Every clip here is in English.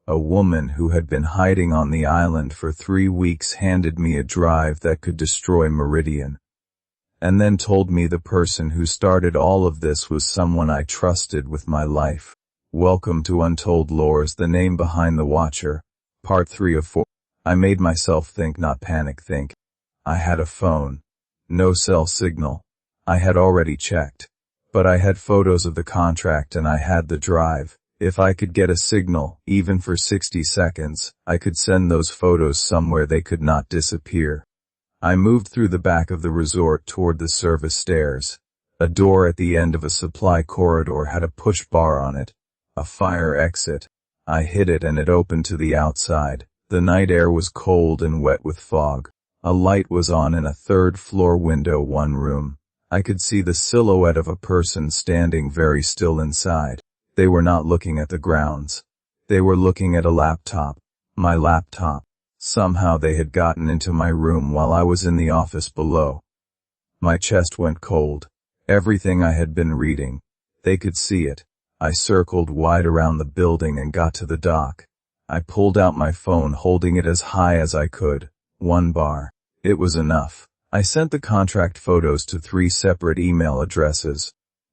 A woman who had been hiding on the island for 3 weeks handed me a drive that could destroy Meridian. And then told me the person who started all of this was someone I trusted with my life. Welcome to Untold Lores, the name behind the Watcher, part 3 of 4. I made myself think, not panic think. I had a phone. No cell signal. I had already checked. But I had photos of the contract and I had the drive. If I could get a signal, even for 60 seconds, I could send those photos somewhere they could not disappear. I moved through the back of the resort toward the service stairs. A door at the end of a supply corridor had a push bar on it. A fire exit. I hit it and it opened to the outside. The night air was cold and wet with fog. A light was on in a third-floor window one room. I could see the silhouette of a person standing very still inside. They were not looking at the grounds. They were looking at a laptop. My laptop. Somehow they had gotten into my room while I was in the office below. My chest went cold. Everything I had been reading. They could see it. I circled wide around the building and got to the dock. I pulled out my phone, holding it as high as I could. 1 bar. It was enough. I sent the contract photos to 3 separate email addresses.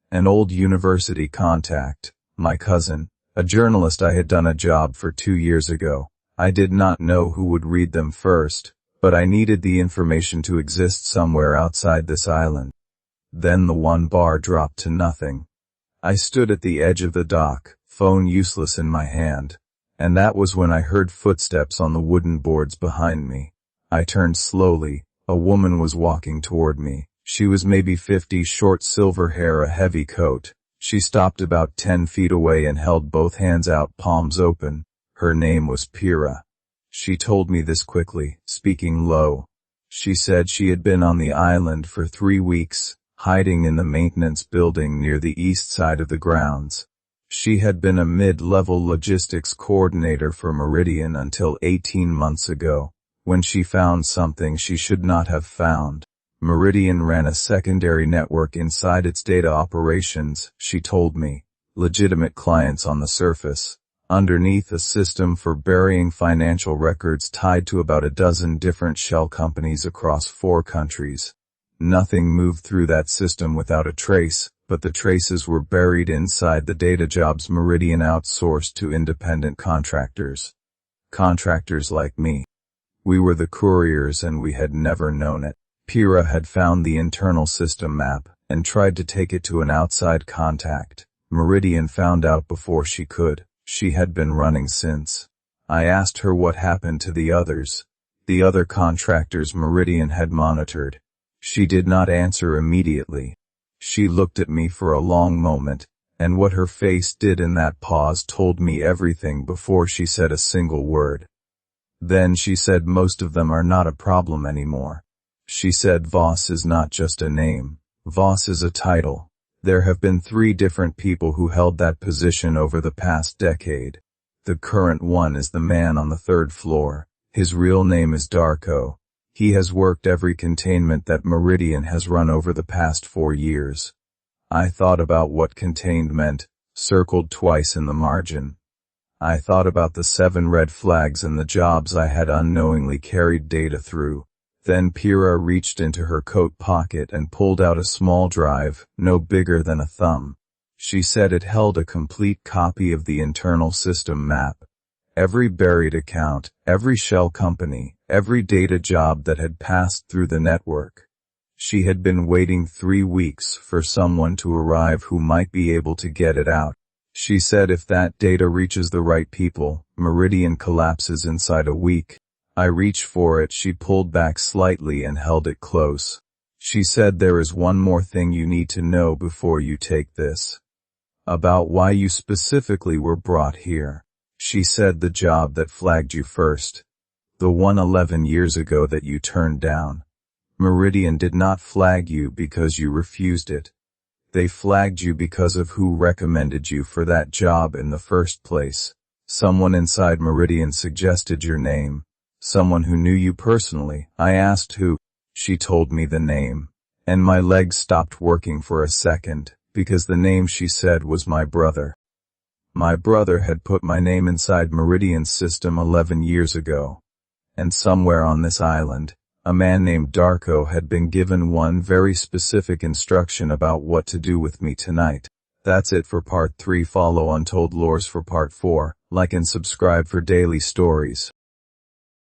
An old university contact, my cousin, a journalist I had done a job for 2 years ago. I did not know who would read them first, but I needed the information to exist somewhere outside this island. Then the 1 bar dropped to nothing. I stood at the edge of the dock, phone useless in my hand, and that was when I heard footsteps on the wooden boards behind me. I turned slowly. A woman was walking toward me. She was maybe 50, short silver hair, a heavy coat. She stopped about 10 feet away and held both hands out, palms open. Her name was Pira. She told me this quickly, speaking low. She said she had been on the island for 3 weeks, hiding in the maintenance building near the east side of the grounds. She had been a mid-level logistics coordinator for Meridian until 18 months ago, when she found something she should not have found. Meridian ran a secondary network inside its data operations, she told me. Legitimate clients on the surface. Underneath, a system for burying financial records tied to about a dozen different shell companies across 4 countries. Nothing moved through that system without a trace, but the traces were buried inside the data jobs Meridian outsourced to independent contractors. Contractors like me. We were the couriers and we had never known it. Pira had found the internal system map and tried to take it to an outside contact. Meridian found out before she could. She had been running since. I asked her what happened to the others. The other contractors Meridian had monitored. She did not answer immediately. She looked at me for a long moment, and what her face did in that pause told me everything before she said a single word. Then she said most of them are not a problem anymore. She said Voss is not just a name. Voss is a title. There have been 3 different people who held that position over the past decade. The current one is the man on the 3rd floor. His real name is Darko. He has worked every containment that Meridian has run over the past 4 years. I thought about what contained meant, circled twice in the margin. I thought about the 7 red flags and the jobs I had unknowingly carried data through. Then Pira reached into her coat pocket and pulled out a small drive, no bigger than a thumb. She said it held a complete copy of the internal system map. Every buried account, every shell company, every data job that had passed through the network. She had been waiting 3 weeks for someone to arrive who might be able to get it out. She said if that data reaches the right people, Meridian collapses inside a week. I reached for it. She pulled back slightly and held it close. She said there is one more thing you need to know before you take this. About why you specifically were brought here. She said the job that flagged you first. The one 11 years ago that you turned down. Meridian did not flag you because you refused it. They flagged you because of who recommended you for that job in the first place. Someone inside Meridian suggested your name. Someone who knew you personally. I asked who. She told me the name. And my legs stopped working for a second, because the name she said was my brother. My brother had put my name inside Meridian's system 11 years ago. And somewhere on this island, a man named Darko had been given one very specific instruction about what to do with me tonight. That's it for part 3. Follow Untold Lores for part 4. Like and subscribe for daily stories.